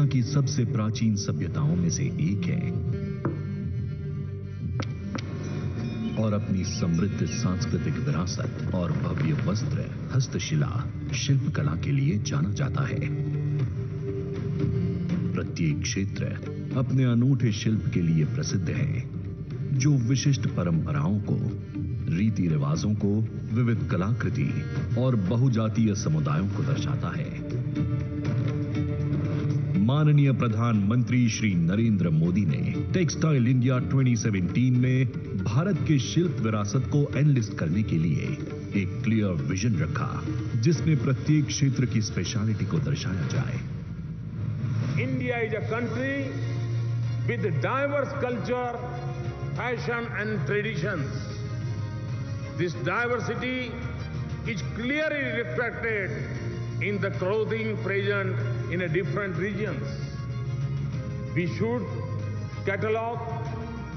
की सबसे प्राचीन सभ्यताओं में से एक है और अपनी समृद्ध सांस्कृतिक विरासत और भव्य वस्त्र, हस्तशिला, शिल्पकला के लिए जाना जाता है। प्रत्येक क्षेत्र अपने अनूठे शिल्प के लिए प्रसिद्ध है, जो विशिष्ट परंपराओं को, रीति रिवाजों को, विविध कलाकृति और बहुजातीय समुदायों को दर्शाता है। माननीय प्रधानमंत्री श्री नरेंद्र मोदी ने टेक्सटाइल इंडिया 2017 में भारत के शिल्प विरासत को एनलिस्ट करने के लिए एक क्लियर विजन रखा, जिसमें प्रत्येक क्षेत्र की स्पेशलिटी को दर्शाया जाए। India is a country with diverse culture, fashion and traditions. This diversity is clearly reflected in the clothing present in different regions. We should catalog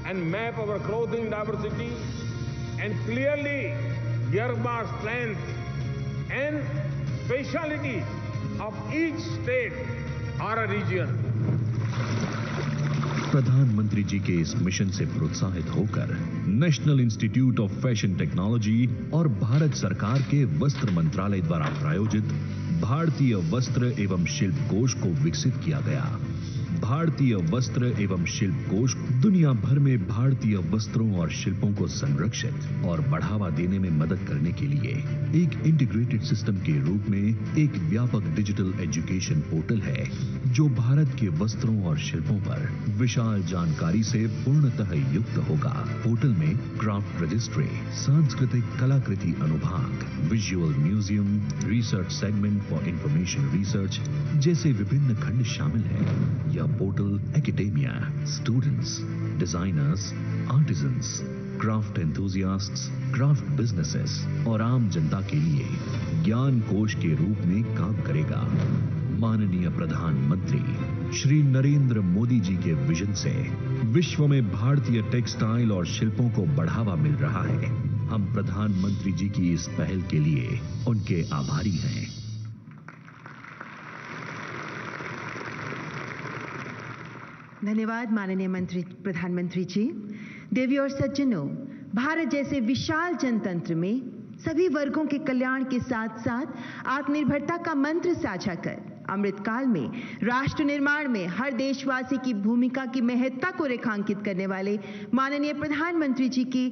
and map our clothing diversity and clearly earmark strength and specialities of each state or a region. प्रधानमंत्री जी के इस mission से प्रोत्साहित होकर national institute of fashion technology और भारत सरकार के वस्त्र मंत्रालय द्वारा प्रायोजित भारतीय वस्त्र एवं शिल्प कोष को विकसित किया गया। भारतीय वस्त्र एवं शिल्प कोष दुनिया भर में भारतीय वस्त्रों और शिल्पों को संरक्षित और बढ़ावा देने में मदद करने के लिए एक इंटीग्रेटेड सिस्टम के रूप में एक व्यापक डिजिटल एजुकेशन पोर्टल है, जो भारत के वस्त्रों और शिल्पों पर विशाल जानकारी से पूर्णतः युक्त होगा। पोर्टल में क्राफ्ट रजिस्ट्री, सांस्कृतिक कलाकृति अनुभाग, visual museum, research segment for information research जैसे विभिन्न खंड शामिल हैं। यह portal academia, students, designers, artisans, craft enthusiasts, craft businesses और आम जनता के लिए ज्ञान कोश के रूप में काम करेगा। माननीय प्रधानमंत्री श्री नरेंद्र मोदी जी के विजन से विश्व में भारतीय टेक्सटाइल और शिल्पों को बढ़ावा मिल रहा है। हम प्रधानमंत्री जी की इस पहल के लिए उनके आभारी हैं। धन्यवाद माननीय प्रधानमंत्री जी। देवियों और सज्जनों, भारत जैसे विशाल जनतंत्र में सभी वर्गों के कल्याण के साथ साथ आत्मनिर्भरता का मंत्र साझा कर अमृतकाल में राष्ट्र निर्माण में हर देशवासी की भूमिका की महत्ता को रेखांकित करने वाले माननीय प्रधानमंत्री जी की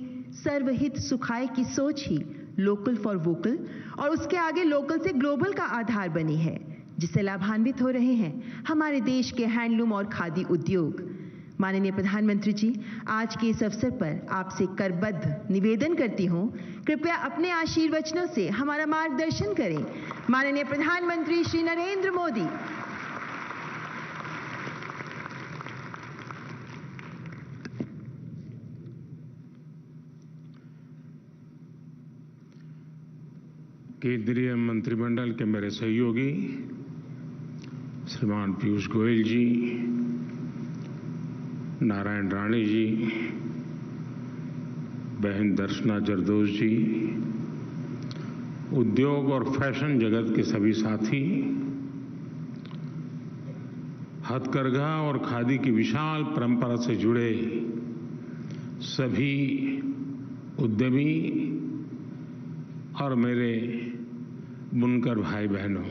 सर्वहित सुखाय की सोच ही लोकल फॉर वोकल और उसके आगे लोकल से ग्लोबल का आधार बनी है, जिससे लाभान्वित हो रहे हैं हमारे देश के हैंडलूम और खादी उद्योग। माननीय प्रधानमंत्री जी, आज के इस अवसर पर आपसे करबद्ध निवेदन करती हूं, कृपया अपने आशीर्वचनों से हमारा मार्गदर्शन करें। माननीय प्रधानमंत्री श्री नरेंद्र मोदी। केंद्रीय मंत्रिमंडल के मेरे सहयोगी श्रीमान पीयूष गोयल जी, नारायण राणे जी, बहन दर्शना जरदोश जी, उद्योग और फैशन जगत के सभी साथी, हथकरघा और खादी की विशाल परंपरा से जुड़े सभी उद्यमी और मेरे बुनकर भाई बहनों,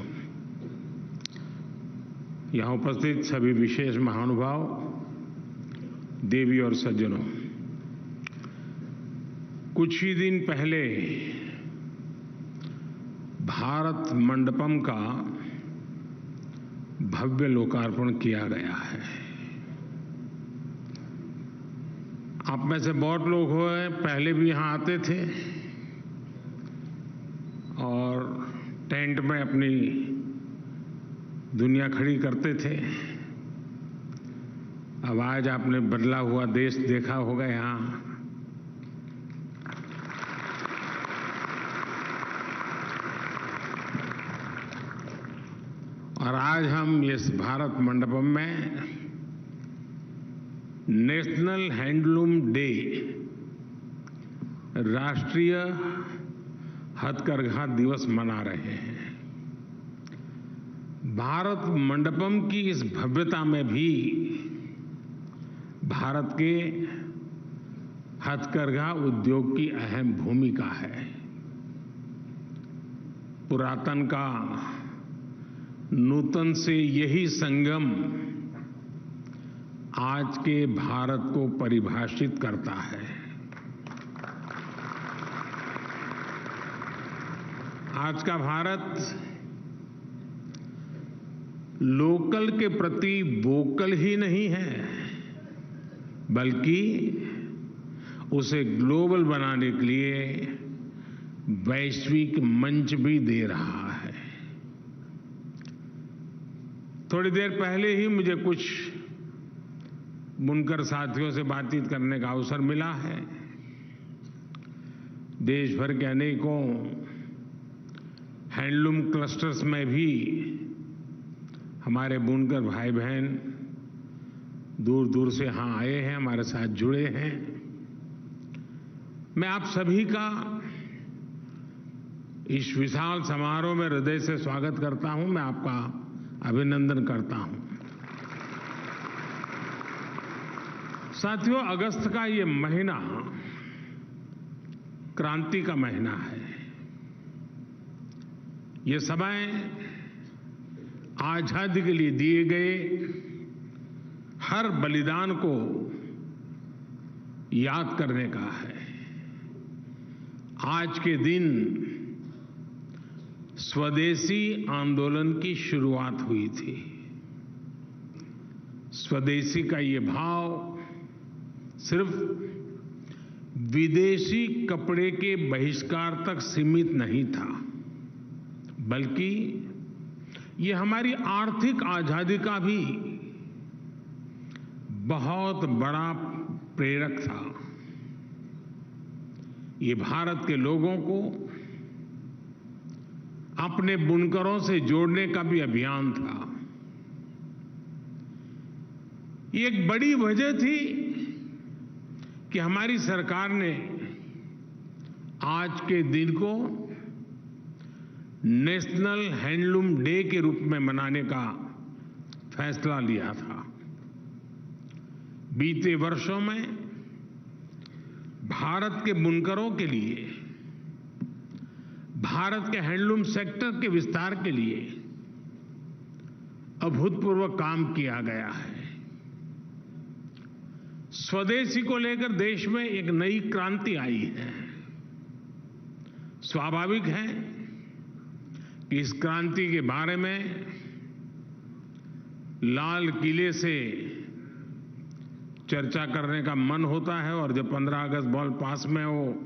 यहाँ उपस्थित सभी विशेष महानुभाव, देवी और सज्जनों, कुछ ही दिन पहले भारत मंडपम का भव्य लोकार्पण किया गया है। आप में से बहुत लोग हुए पहले भी यहाँ आते थे और टेंट में अपनी दुनिया खड़ी करते थे। अब आज आपने बदला हुआ देश देखा होगा यहाँ। और आज हम इस भारत मंडपम में नेशनल हैंडलूम डे, राष्ट्रीय हथकरघा दिवस मना रहे हैं। भारत मंडपम की इस भव्यता में भी भारत के हथकरघा उद्योग की अहम भूमिका है। पुरातन का नूतन से यही संगम आज के भारत को परिभाषित करता है। आज का भारत लोकल के प्रति वोकल ही नहीं है, बल्कि उसे ग्लोबल बनाने के लिए वैश्विक मंच भी दे रहा है। थोड़ी देर पहले ही मुझे कुछ बुनकर साथियों से बातचीत करने का अवसर मिला है। देश भर के अनेकों हैंडलूम क्लस्टर्स में भी हमारे बुनकर भाई बहन दूर दूर से यहाँ आए हैं, हमारे साथ जुड़े हैं। मैं आप सभी का इस विशाल समारोह में हृदय से स्वागत करता हूं। मैं आपका अभिनंदन करता हूं। साथियों, अगस्त का ये महीना क्रांति का महीना है। ये समय आजादी के लिए दिए गए हर बलिदान को याद करने का है। आज के दिन स्वदेशी आंदोलन की शुरुआत हुई थी। स्वदेशी का ये भाव सिर्फ विदेशी कपड़े के बहिष्कार तक सीमित नहीं था, बल्कि ये हमारी आर्थिक आजादी का भी बहुत बड़ा प्रेरक था। ये भारत के लोगों को अपने बुनकरों से जोड़ने का भी अभियान था। ये एक बड़ी वजह थी कि हमारी सरकार ने आज के दिन को नेशनल हैंडलूम डे के रूप में मनाने का फैसला लिया था। बीते वर्षों में भारत के बुनकरों के लिए, भारत के हैंडलूम सेक्टर के विस्तार के लिए अभूतपूर्व काम किया गया है। स्वदेशी को लेकर देश में एक नई क्रांति आई है। स्वाभाविक है कि इस क्रांति के बारे में लाल किले से चर्चा करने का मन होता है, और जब 15 अगस्त बॉल पास में हो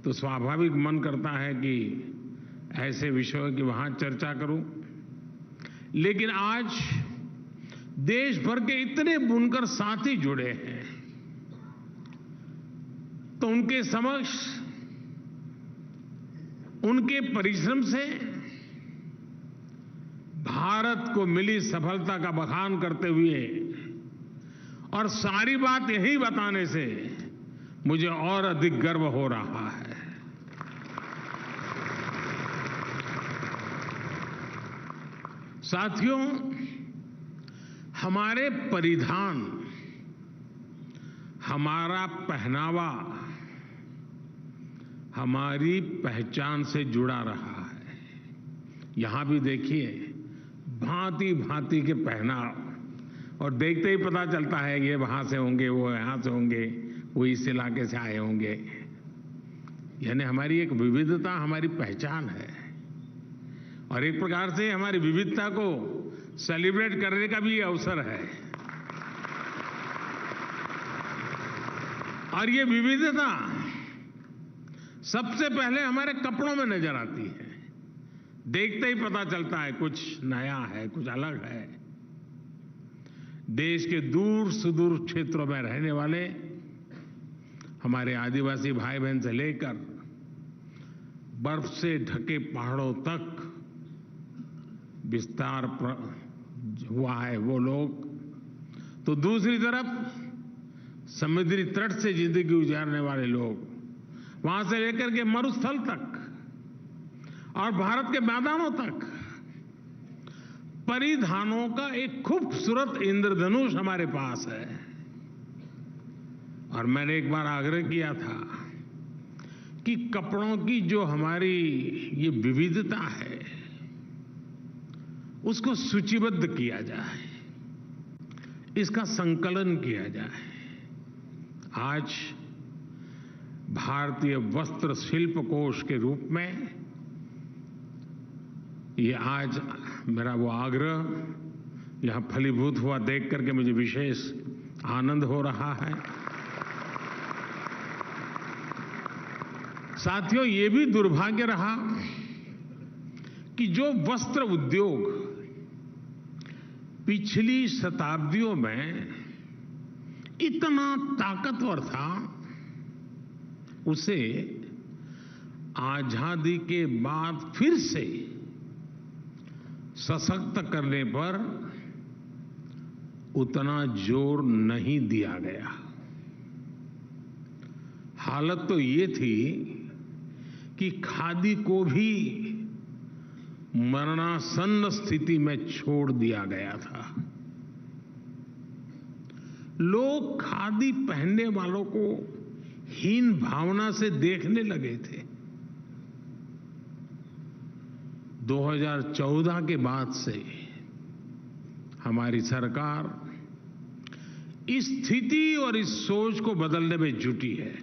तो स्वाभाविक मन करता है कि ऐसे विषयों की वहां चर्चा करूं। लेकिन आज देश भर के इतने बुनकर साथी जुड़े हैं, तो उनके समक्ष उनके परिश्रम से भारत को मिली सफलता का बखान करते हुए और सारी बात यही बताने से मुझे और अधिक गर्व हो रहा है। साथियों, हमारे परिधान, हमारा पहनावा हमारी पहचान से जुड़ा रहा है। यहां भी देखिए, भांति भांति के पहनाव, और देखते ही पता चलता है ये वहां से होंगे, वो यहां से होंगे, वो इस इलाके से आए होंगे। यानी हमारी एक विविधता हमारी पहचान है, और एक प्रकार से हमारी विविधता को सेलिब्रेट करने का भी ये अवसर है। और ये विविधता सबसे पहले हमारे कपड़ों में नजर आती है। देखते ही पता चलता है कुछ नया है, कुछ अलग है। देश के दूर सुदूर क्षेत्रों में रहने वाले हमारे आदिवासी भाई बहन से लेकर बर्फ से ढके पहाड़ों तक विस्तार हुआ है वो लोग, तो दूसरी तरफ समुद्री तट से जिंदगी गुजारने वाले लोग, वहां से लेकर के मरुस्थल तक और भारत के मैदानों तक परिधानों का एक खूबसूरत इंद्रधनुष हमारे पास है। और मैंने एक बार आग्रह किया था कि कपड़ों की जो हमारी ये विविधता है उसको सूचीबद्ध किया जाए, इसका संकलन किया जाए। आज भारतीय वस्त्र शिल्प कोश के रूप में ये आज मेरा वो आग्रह यहां फलीभूत हुआ देख करके मुझे विशेष आनंद हो रहा है। साथियों, ये भी दुर्भाग्य रहा कि जो वस्त्र उद्योग पिछली शताब्दियों में इतना ताकतवर था, उसे आजादी के बाद फिर से सशक्त करने पर उतना जोर नहीं दिया गया। हालत तो ये थी कि खादी को भी मरणासन्न स्थिति में छोड़ दिया गया था। लोग खादी पहनने वालों को हीन भावना से देखने लगे थे। 2014 के बाद से हमारी सरकार इस स्थिति और इस सोच को बदलने में जुटी है।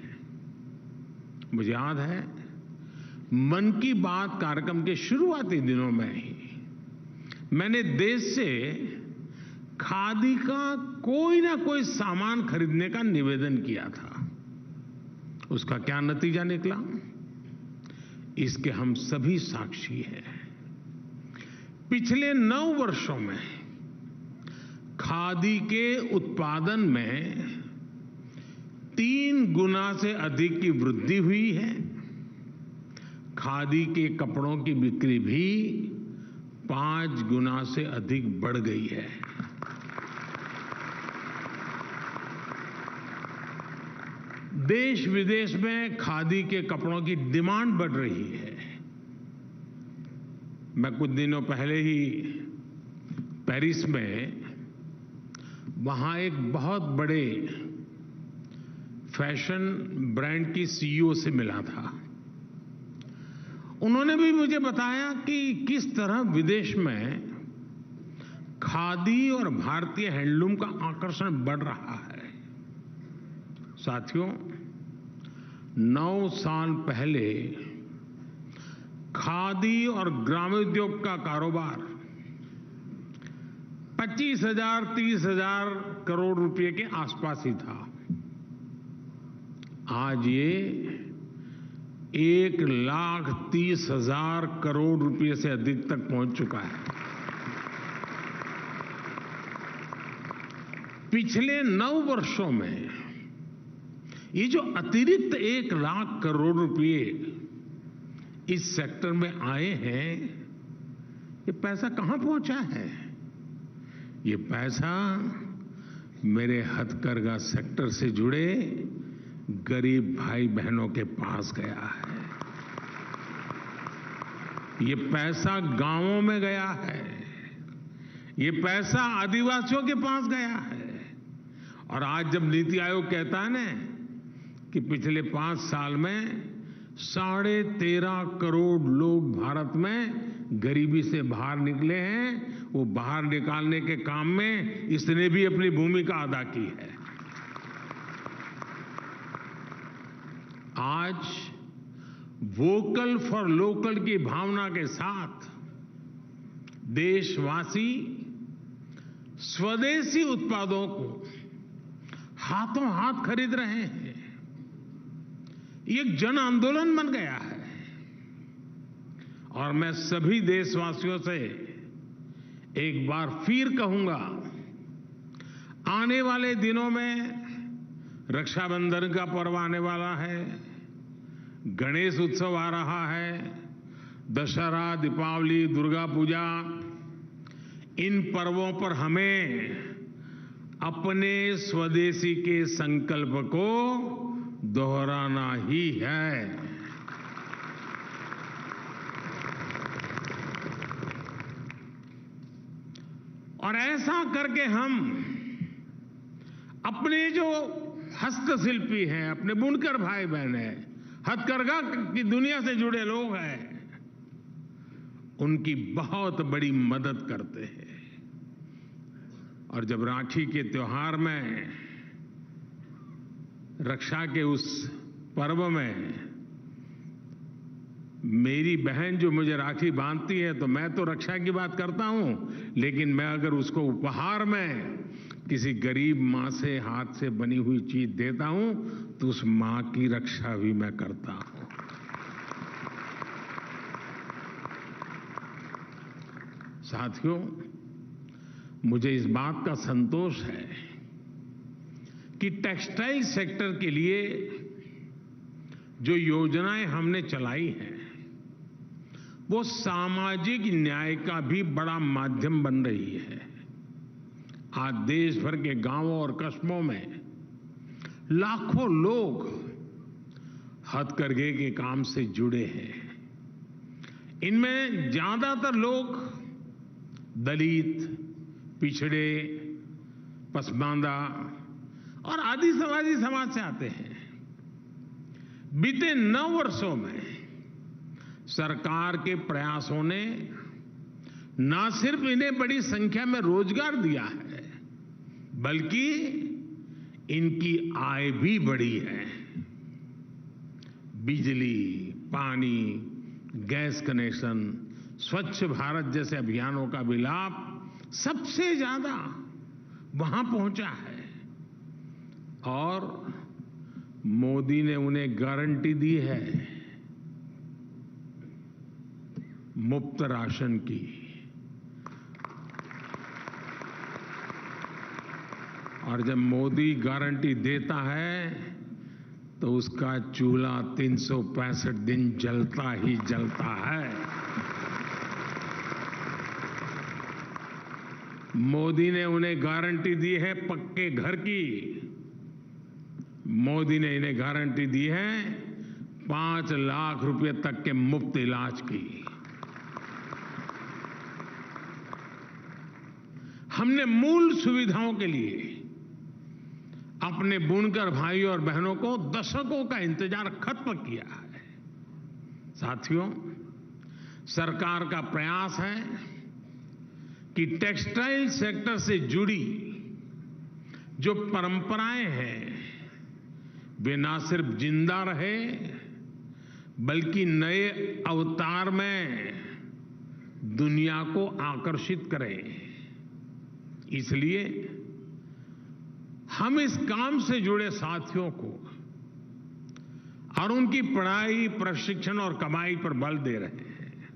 मुझे याद है, मन की बात कार्यक्रम के शुरुआती दिनों में ही मैंने देश से खादी का कोई ना कोई सामान खरीदने का निवेदन किया था। उसका क्या नतीजा निकला, इसके हम सभी साक्षी हैं। पिछले 9 वर्षों में खादी के उत्पादन में 3 गुना से अधिक की वृद्धि हुई है। खादी के कपड़ों की बिक्री भी 5 गुना से अधिक बढ़ गई है। देश विदेश में खादी के कपड़ों की डिमांड बढ़ रही है। मैं कुछ दिनों पहले ही पेरिस में वहां एक बहुत बड़े फैशन ब्रांड की सीईओ से मिला था। उन्होंने भी मुझे बताया कि किस तरह विदेश में खादी और भारतीय हैंडलूम का आकर्षण बढ़ रहा है। साथियों, 9 साल पहले खादी और ग्रामोद्योग का कारोबार 25,000 30,000 करोड़ रुपए के आसपास ही था। आज ये 1,30,000 करोड़ रुपए से अधिक तक पहुंच चुका है। पिछले 9 वर्षों में ये जो अतिरिक्त 1,00,000 करोड़ रुपए इस सेक्टर में आए हैं, ये पैसा कहां पहुंचा है? ये पैसा मेरे हथकरघा सेक्टर से जुड़े गरीब भाई बहनों के पास गया है। ये पैसा गांवों में गया है। ये पैसा आदिवासियों के पास गया है। और आज जब नीति आयोग कहता है ना कि पिछले 5 साल में 13.5 करोड़ लोग भारत में गरीबी से बाहर निकले हैं, वो बाहर निकालने के काम में इसने भी अपनी भूमिका अदा की है। आज वोकल फॉर लोकल की भावना के साथ देशवासी स्वदेशी उत्पादों को हाथों हाथ खरीद रहे हैं। ये एक जन आंदोलन बन गया है। और मैं सभी देशवासियों से एक बार फिर कहूंगा, आने वाले दिनों में रक्षाबंधन का पर्व आने वाला है, गणेश उत्सव आ रहा है, दशहरा, दीपावली, दुर्गा पूजा, इन पर्वों पर हमें अपने स्वदेशी के संकल्प को दोहराना ही है। और ऐसा करके हम अपने जो हस्तशिल्पी हैं, अपने बुनकर भाई बहन हैं, हथकरघा की दुनिया से जुड़े लोग हैं, उनकी बहुत बड़ी मदद करते हैं। और जब राखी के त्योहार में, रक्षा के उस पर्व में मेरी बहन जो मुझे राखी बांधती है, तो मैं तो रक्षा की बात करता हूं, लेकिन मैं अगर उसको उपहार में किसी गरीब मां से हाथ से बनी हुई चीज देता हूं, तो उस मां की रक्षा भी मैं करता हूं। साथियों, मुझे इस बात का संतोष है कि टेक्सटाइल सेक्टर के लिए जो योजनाएं हमने चलाई हैं, वो सामाजिक न्याय का भी बड़ा माध्यम बन रही है। आज देश भर के गांवों और कस्बों में लाखों लोग हथकरघे के काम से जुड़े हैं। इनमें ज्यादातर लोग दलित, पिछड़े, पसमानदा और आदिवासी समाज से आते हैं। बीते 9 वर्षों में सरकार के प्रयासों ने न सिर्फ इन्हें बड़ी संख्या में रोजगार दिया है, बल्कि इनकी आय भी बढ़ी है। बिजली, पानी, गैस कनेक्शन, स्वच्छ भारत जैसे अभियानों का भी लाभ सबसे ज्यादा वहां पहुंचा है। और मोदी ने उन्हें गारंटी दी है मुफ्त राशन की। और जब मोदी गारंटी देता है, तो उसका चूल्हा 365 दिन जलता ही जलता है। मोदी ने उन्हें गारंटी दी है पक्के घर की। मोदी ने इन्हें गारंटी दी है 5 लाख रुपए तक के मुफ्त इलाज की। हमने मूल सुविधाओं के लिए अपने बुनकर भाइयों और बहनों को दशकों का इंतजार खत्म किया है। साथियों, सरकार का प्रयास है कि टेक्सटाइल सेक्टर से जुड़ी जो परंपराएं हैं, वे ना सिर्फ जिंदा रहे, बल्कि नए अवतार में दुनिया को आकर्षित करें। इसलिए हम इस काम से जुड़े साथियों को और उनकी पढ़ाई, प्रशिक्षण और कमाई पर बल दे रहे हैं।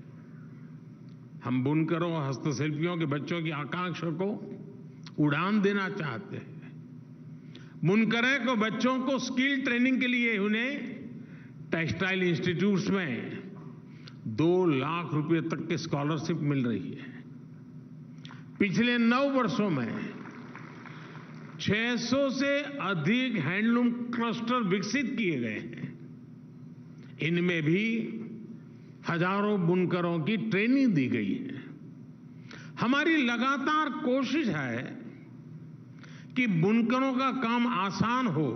हम बुनकरों और हस्तशिल्पियों के बच्चों की आकांक्षा को उड़ान देना चाहते हैं। बुनकरों को बच्चों को स्किल ट्रेनिंग के लिए उन्हें टेक्सटाइल इंस्टीट्यूट्स में 2 लाख रुपए तक की स्कॉलरशिप मिल रही है। पिछले 9 वर्षों में 600 से अधिक हैंडलूम क्लस्टर विकसित किए गए हैं। इनमें भी हजारों बुनकरों की ट्रेनिंग दी गई है। हमारी लगातार कोशिश है कि बुनकरों का काम आसान हो,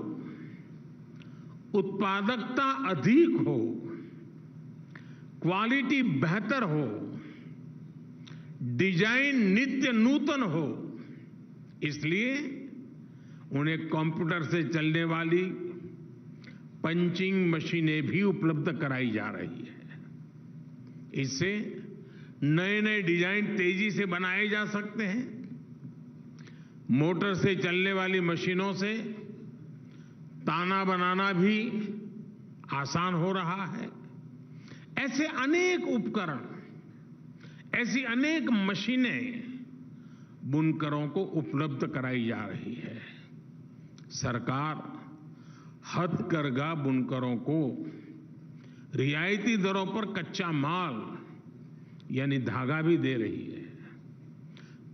उत्पादकता अधिक हो, क्वालिटी बेहतर हो, डिजाइन नित्य नूतन हो। इसलिए उन्हें कंप्यूटर से चलने वाली पंचिंग मशीनें भी उपलब्ध कराई जा रही है। इससे नए नए डिजाइन तेजी से बनाए जा सकते हैं। मोटर से चलने वाली मशीनों से ताना बनाना भी आसान हो रहा है। ऐसे अनेक उपकरण, ऐसी अनेक मशीनें बुनकरों को उपलब्ध कराई जा रही है। सरकार हथकरघा बुनकरों को रियायती दरों पर कच्चा माल यानी धागा भी दे रही है।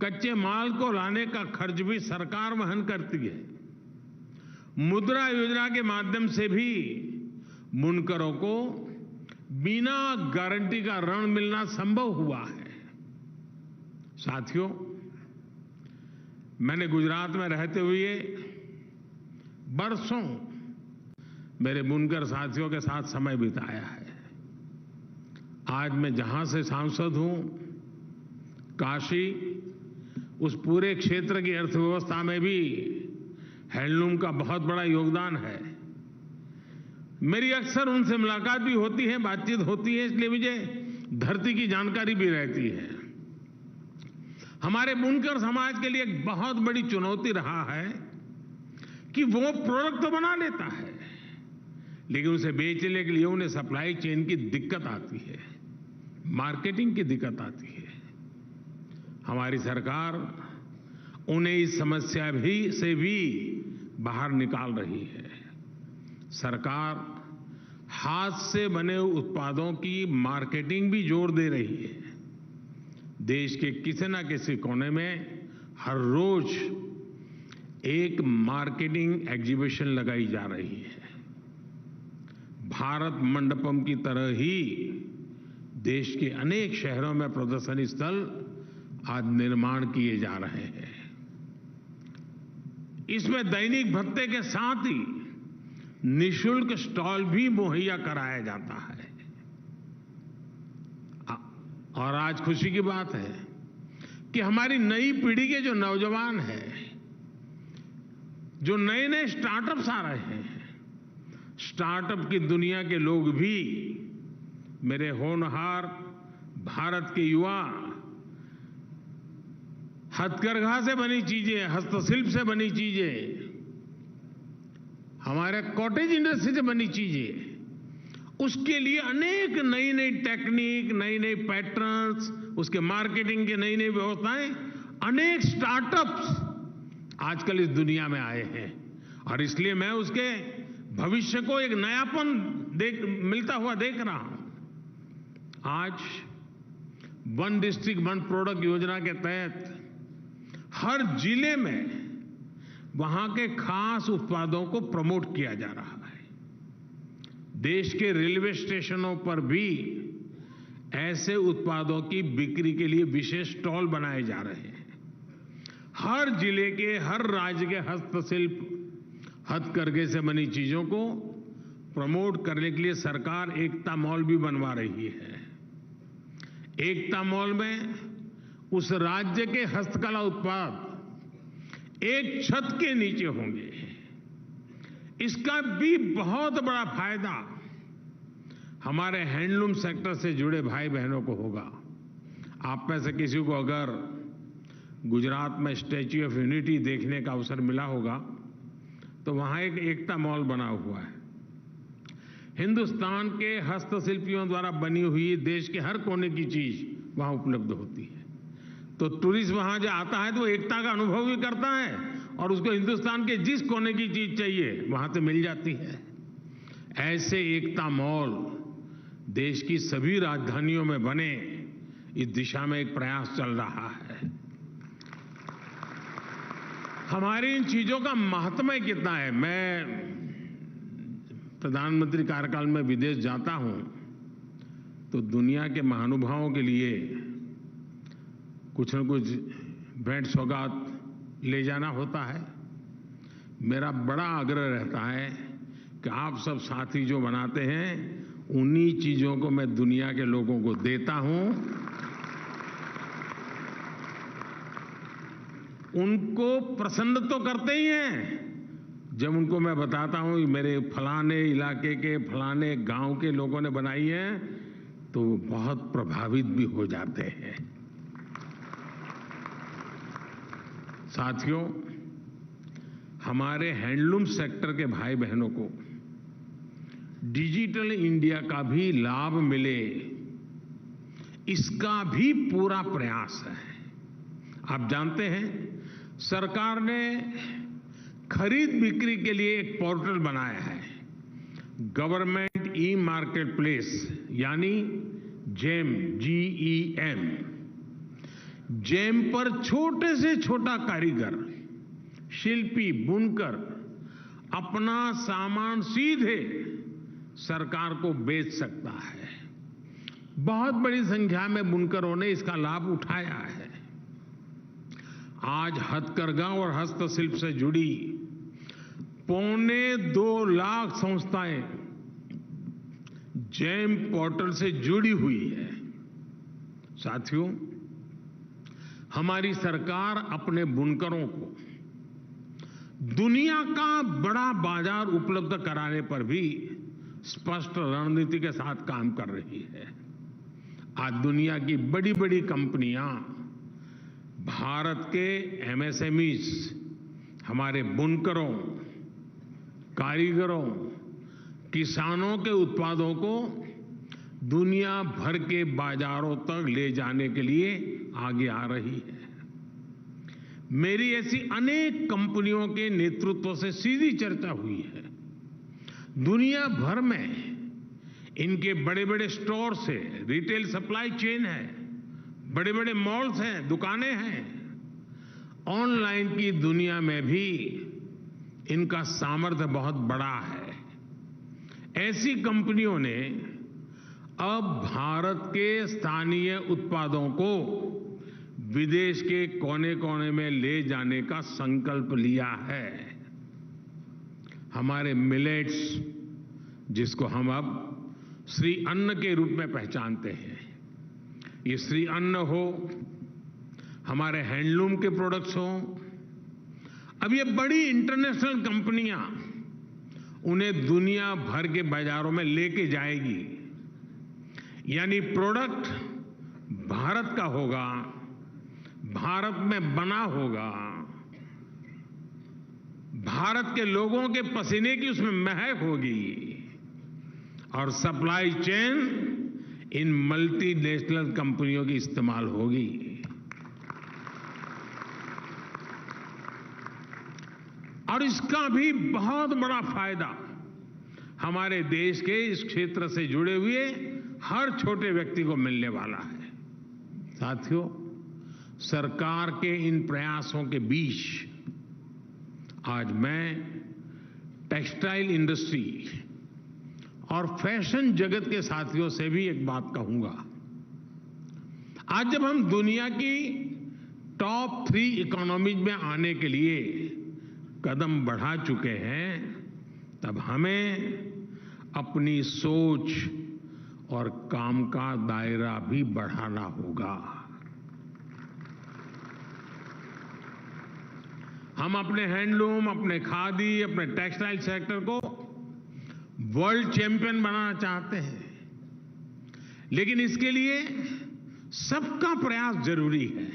कच्चे माल को लाने का खर्च भी सरकार वहन करती है। मुद्रा योजना के माध्यम से भी बुनकरों को बिना गारंटी का ऋण मिलना संभव हुआ है। साथियों, मैंने गुजरात में रहते हुए बरसों मेरे बुनकर साथियों के साथ समय बिताया है। आज मैं जहां से सांसद हूं, काशी, उस पूरे क्षेत्र की अर्थव्यवस्था में भी हैंडलूम का बहुत बड़ा योगदान है। मेरी अक्सर उनसे मुलाकात भी होती है, बातचीत होती है, इसलिए मुझे धरती की जानकारी भी रहती है। हमारे बुनकर समाज के लिए एक बहुत बड़ी चुनौती रहा है कि वो प्रोडक्ट तो बना लेता है, लेकिन उसे बेचने के लिए उन्हें सप्लाई चेन की दिक्कत आती है, मार्केटिंग की दिक्कत आती है। हमारी सरकार उन्हें इस समस्या से भी बाहर निकाल रही है। सरकार हाथ से बने उत्पादों की मार्केटिंग भी जोर दे रही है। देश के किसी न किसी कोने में हर रोज एक मार्केटिंग एग्जीबिशन लगाई जा रही है। भारत मंडपम की तरह ही देश के अनेक शहरों में प्रदर्शनी स्थल आज निर्माण किए जा रहे हैं। इसमें दैनिक भत्ते के साथ ही निःशुल्क स्टॉल भी मुहैया कराया जाता है। और आज खुशी की बात है कि हमारी नई पीढ़ी के जो नौजवान हैं, जो नए नए स्टार्टअप्स आ रहे हैं, स्टार्टअप की दुनिया के लोग भी मेरे होनहार भारत के युवा हथकरघा से बनी चीजें, हस्तशिल्प से बनी चीजें, हमारे कॉटेज इंडस्ट्री से बनी चीजें, उसके लिए अनेक नई नई टेक्निक, नई नई पैटर्न्स, उसके मार्केटिंग की नई नई व्यवस्थाएं, अनेक स्टार्टअप्स आजकल इस दुनिया में आए हैं। और इसलिए मैं उसके भविष्य को एक नयापन मिलता हुआ देख रहा हूं। आज वन डिस्ट्रिक्ट वन प्रोडक्ट योजना के तहत हर जिले में वहां के खास उत्पादों को प्रमोट किया जा रहा है। देश के रेलवे स्टेशनों पर भी ऐसे उत्पादों की बिक्री के लिए विशेष स्टॉल बनाए जा रहे हैं। हर जिले के, हर राज्य के हस्तशिल्प, हथकरघे से बनी चीजों को प्रमोट करने के लिए सरकार एकता मॉल भी बनवा रही है। एकता मॉल में उस राज्य के हस्तकला उत्पाद एक छत के नीचे होंगे। इसका भी बहुत बड़ा फायदा हमारे हैंडलूम सेक्टर से जुड़े भाई बहनों को होगा। आप में से किसी को अगर गुजरात में स्टैच्यू ऑफ यूनिटी देखने का अवसर मिला होगा तो वहां एक एकता मॉल बना हुआ है। हिंदुस्तान के हस्तशिल्पियों द्वारा बनी हुई देश के हर कोने की चीज वहां उपलब्ध होती है। तो टूरिस्ट वहां जो आता है तो एकता का अनुभव भी करता है और उसको हिंदुस्तान के जिस कोने की चीज चाहिए वहां से मिल जाती है। ऐसे एकता मॉल देश की सभी राजधानियों में बने, इस दिशा में एक प्रयास चल रहा है। हमारी इन चीजों का महात्म्य कितना है। मैं प्रधानमंत्री कार्यकाल में विदेश जाता हूं तो दुनिया के महानुभावों के लिए कुछ न कुछ भेंट सौगात ले जाना होता है। मेरा बड़ा आग्रह रहता है कि आप सब साथी जो बनाते हैं उन्हीं चीजों को मैं दुनिया के लोगों को देता हूं। उनको प्रसन्न तो करते ही हैं जब उनको मैं बताता हूं कि मेरे फलाने इलाके के फलाने गांव के लोगों ने बनाई है, तो वो बहुत प्रभावित भी हो जाते हैं। साथियों, हमारे हैंडलूम सेक्टर के भाई बहनों को डिजिटल इंडिया का भी लाभ मिले, इसका भी पूरा प्रयास है। आप जानते हैं सरकार ने खरीद बिक्री के लिए एक पोर्टल बनाया है, गवर्नमेंट ई मार्केट प्लेस, यानी जेम, GEM। जेम पर छोटे से छोटा कारीगर, शिल्पी, बुनकर अपना सामान सीधे सरकार को बेच सकता है। बहुत बड़ी संख्या में बुनकरों ने इसका लाभ उठाया है। आज हथकरघा और हस्तशिल्प से जुड़ी 2.25 लाख संस्थाएं जेम पोर्टल से जुड़ी हुई है। साथियों, हमारी सरकार अपने बुनकरों को दुनिया का बड़ा बाजार उपलब्ध कराने पर भी स्पष्ट रणनीति के साथ काम कर रही है। आज दुनिया की बड़ी बड़ी कंपनियां भारत के एमएसएमईज, हमारे बुनकरों, कारीगरों, किसानों के उत्पादों को दुनिया भर के बाजारों तक ले जाने के लिए आगे आ रही है। मेरी ऐसी अनेक कंपनियों के नेतृत्व से सीधी चर्चा हुई है। दुनिया भर में इनके बड़े बड़े स्टोर्स है, रिटेल सप्लाई चेन है, बड़े बड़े मॉल्स हैं, दुकानें हैं। ऑनलाइन की दुनिया में भी इनका सामर्थ्य बहुत बड़ा है। ऐसी कंपनियों ने अब भारत के स्थानीय उत्पादों को विदेश के कोने कोने में ले जाने का संकल्प लिया है। हमारे मिलेट्स, जिसको हम अब श्री अन्न के रूप में पहचानते हैं, ये श्री अन्न हो, हमारे हैंडलूम के प्रोडक्ट्स हो, अब ये बड़ी इंटरनेशनल कंपनियां उन्हें दुनिया भर के बाजारों में लेके जाएगी। यानी प्रोडक्ट भारत का होगा, भारत में बना होगा, भारत के लोगों के पसीने की उसमें महक होगी और सप्लाई चेन इन मल्टीनेशनल कंपनियों की इस्तेमाल होगी। और इसका भी बहुत बड़ा फायदा हमारे देश के इस क्षेत्र से जुड़े हुए हर छोटे व्यक्ति को मिलने वाला है। साथियों, सरकार के इन प्रयासों के बीच आज मैं टेक्सटाइल इंडस्ट्री और फैशन जगत के साथियों से भी एक बात कहूंगा। आज जब हम दुनिया की टॉप 3 इकोनॉमीज में आने के लिए कदम बढ़ा चुके हैं, तब हमें अपनी सोच और काम का दायरा भी बढ़ाना होगा। हम अपने हैंडलूम, अपने खादी, अपने टेक्सटाइल सेक्टर को वर्ल्ड चैंपियन बनाना चाहते हैं, लेकिन इसके लिए सबका प्रयास जरूरी है।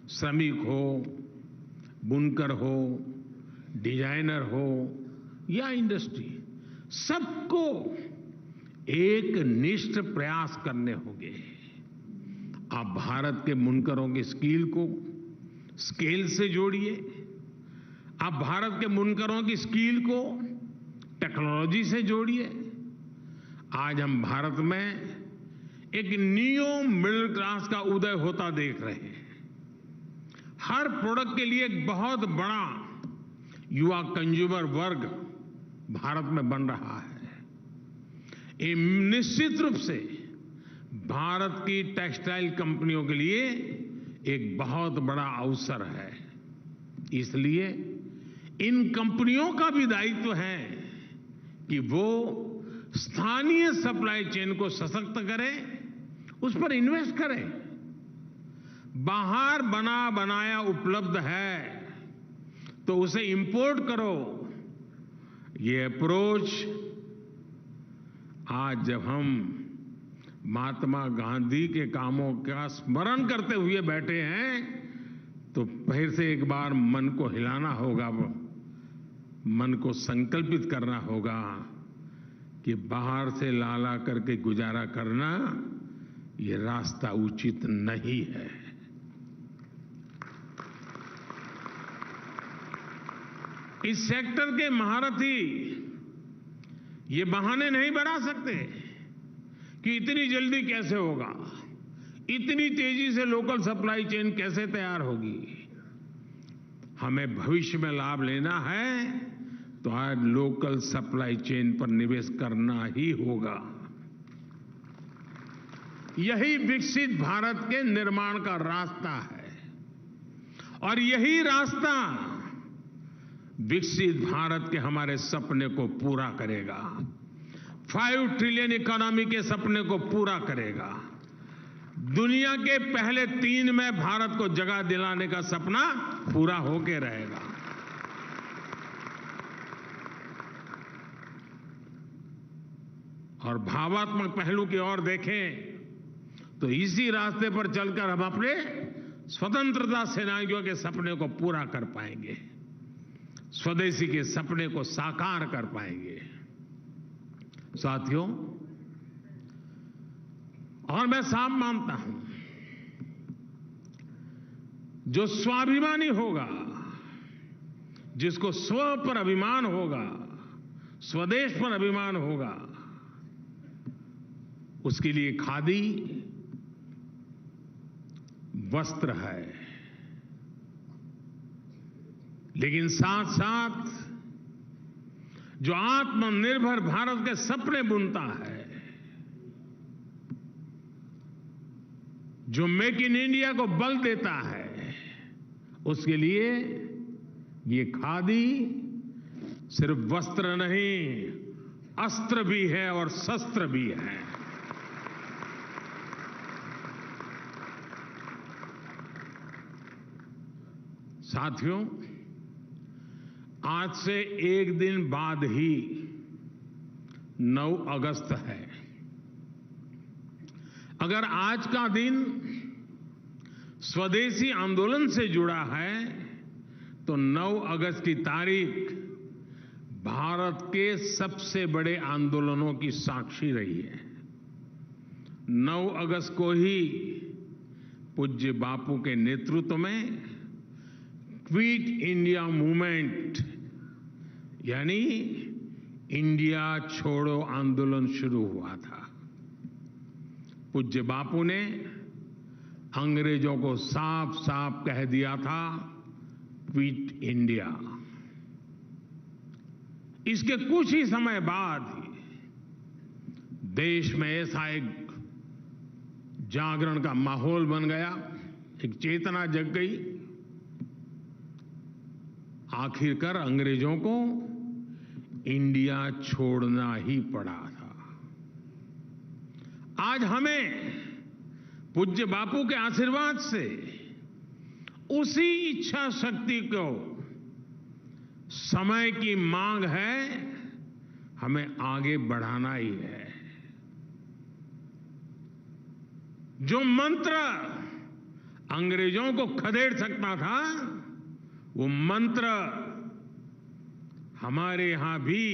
श्रमिक हो, बुनकर हो, डिजाइनर हो या इंडस्ट्री, सबको एक निष्ठ प्रयास करने होंगे। आप भारत के बुनकरों की स्किल को स्केल से जोड़िए, आप भारत के बुनकरों की स्किल को टेक्नोलॉजी से जोड़िए। आज हम भारत में एक न्यू मिडिल क्लास का उदय होता देख रहे हैं। हर प्रोडक्ट के लिए एक बहुत बड़ा युवा कंज्यूमर वर्ग भारत में बन रहा है। ये निश्चित रूप से भारत की टेक्सटाइल कंपनियों के लिए एक बहुत बड़ा अवसर है। इसलिए इन कंपनियों का भी दायित्व है कि वो स्थानीय सप्लाई चेन को सशक्त करें, उस पर इन्वेस्ट करें। बाहर बना बनाया उपलब्ध है तो उसे इंपोर्ट करो। ये अप्रोच आज जब हम महात्मा गांधी के कामों का स्मरण करते हुए बैठे हैं, तो फिर से एक बार मन को हिलाना होगा, मन को संकल्पित करना होगा कि बाहर से ला करके गुजारा करना ये रास्ता उचित नहीं है। इस सेक्टर के महारथी ये बहाने नहीं बना सकते कि इतनी जल्दी कैसे होगा, इतनी तेजी से लोकल सप्लाई चेन कैसे तैयार होगी। हमें भविष्य में लाभ लेना है तो आज लोकल सप्लाई चेन पर निवेश करना ही होगा। यही विकसित भारत के निर्माण का रास्ता है और यही रास्ता विकसित भारत के हमारे सपने को पूरा करेगा, 5 ट्रिलियन इकोनॉमी के सपने को पूरा करेगा, दुनिया के पहले 3 में भारत को जगह दिलाने का सपना पूरा होके रहेगा। और भावात्मक पहलू की ओर देखें तो इसी रास्ते पर चलकर हम अपने स्वतंत्रता सेनानियों के सपने को पूरा कर पाएंगे, स्वदेशी के सपने को साकार कर पाएंगे। साथियों, और मैं साफ मानता हूं, जो स्वाभिमानी होगा, जिसको स्व पर अभिमान होगा, स्वदेश पर अभिमान होगा, उसके लिए खादी वस्त्र है। लेकिन साथ साथ जो आत्मनिर्भर भारत के सपने बुनता है, जो मेक इन इंडिया को बल देता है, उसके लिए ये खादी सिर्फ वस्त्र नहीं, अस्त्र भी है और शस्त्र भी है। साथियों, आज से एक दिन बाद ही 9 अगस्त है। अगर आज का दिन स्वदेशी आंदोलन से जुड़ा है तो 9 अगस्त की तारीख भारत के सबसे बड़े आंदोलनों की साक्षी रही है। 9 अगस्त को ही पूज्य बापू के नेतृत्व में क्विट इंडिया मूवमेंट यानी इंडिया छोड़ो आंदोलन शुरू हुआ था। पूज्य बापू ने अंग्रेजों को साफ साफ कह दिया था, क्विट इंडिया। इसके कुछ ही समय बाद देश में ऐसा एक जागरण का माहौल बन गया, एक चेतना जग गई। आखिरकार अंग्रेजों को इंडिया छोड़ना ही पड़ा था। आज हमें पूज्य बापू के आशीर्वाद से उसी इच्छा शक्ति को समय की मांग है, हमें आगे बढ़ाना ही है। जो मंत्र अंग्रेजों को खदेड़ सकता था, वो मंत्र हमारे यहां भी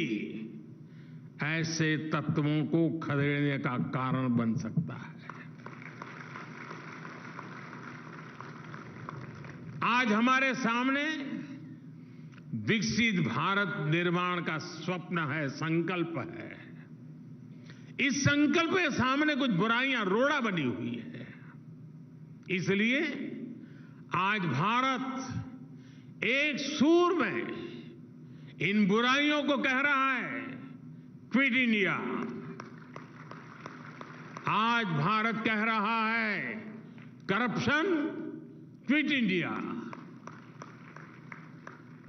ऐसे तत्वों को खदेड़ने का कारण बन सकता है। आज हमारे सामने विकसित भारत निर्माण का स्वप्न है, संकल्प है। इस संकल्प के सामने कुछ बुराइयां रोड़ा बनी हुई है। इसलिए आज भारत एक सूर में इन बुराइयों को कह रहा है, क्विट इंडिया। आज भारत कह रहा है, करप्शन, क्विट इंडिया।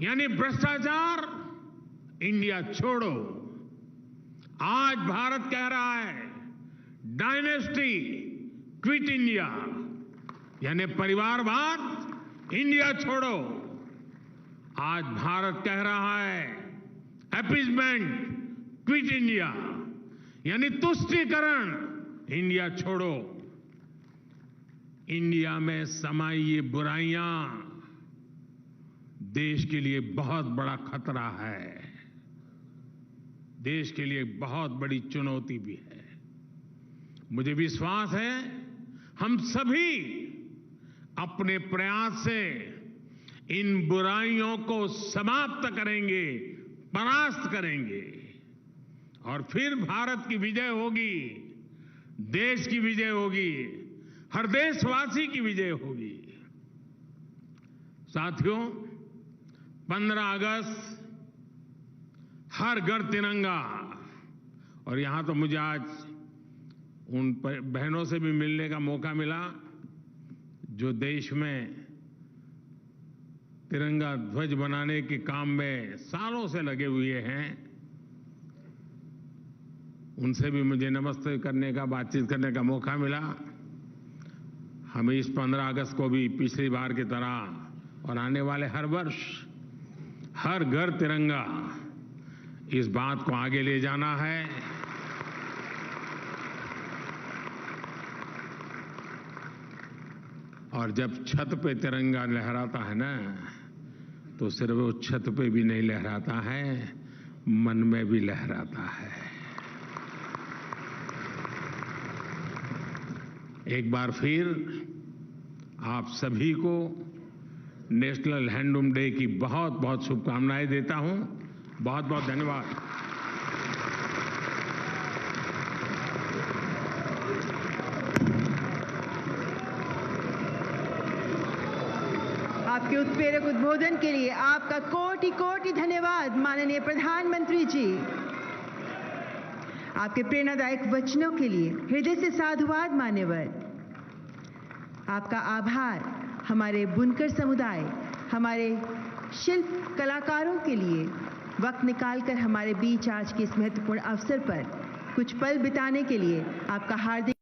यानी भ्रष्टाचार, इंडिया छोड़ो। आज भारत कह रहा है, डायनेस्टी, क्विट इंडिया। यानी परिवारवाद, इंडिया छोड़ो। आज भारत कह रहा है, अपीसमेंट, क्विट इंडिया। यानी तुष्टीकरण, इंडिया छोड़ो। इंडिया में समाई ये बुराइयां देश के लिए बहुत बड़ा खतरा है, देश के लिए बहुत बड़ी चुनौती भी है। मुझे विश्वास है हम सभी अपने प्रयास से इन बुराइयों को समाप्त करेंगे, परास्त करेंगे और फिर भारत की विजय होगी, देश की विजय होगी, हर देशवासी की विजय होगी। साथियों, 15 अगस्त हर घर तिरंगा। और यहां तो मुझे आज उन बहनों से भी मिलने का मौका मिला जो देश में तिरंगा ध्वज बनाने के काम में सालों से लगे हुए हैं, उनसे भी मुझे नमस्ते करने का, बातचीत करने का मौका मिला। हमें इस 15 अगस्त को भी पिछली बार की तरह और आने वाले हर वर्ष हर घर तिरंगा, इस बात को आगे ले जाना है। और जब छत पे तिरंगा लहराता है ना, तो सिर्फ वो छत पे भी नहीं लहराता है, मन में भी लहराता है। एक बार फिर आप सभी को नेशनल हैंडलूम डे की बहुत बहुत शुभकामनाएं देता हूं। बहुत बहुत धन्यवाद। आपके उत्प्रेरक उद्बोधन के लिए आपका कोटि कोटि धन्यवाद माननीय प्रधानमंत्री जी। आपके प्रेरणादायक वचनों के लिए हृदय से साधुवाद मान्यवर। आपका आभार हमारे बुनकर समुदाय, हमारे शिल्प कलाकारों के लिए वक्त निकालकर हमारे बीच आज के इस महत्वपूर्ण अवसर पर कुछ पल बिताने के लिए आपका हार्दिक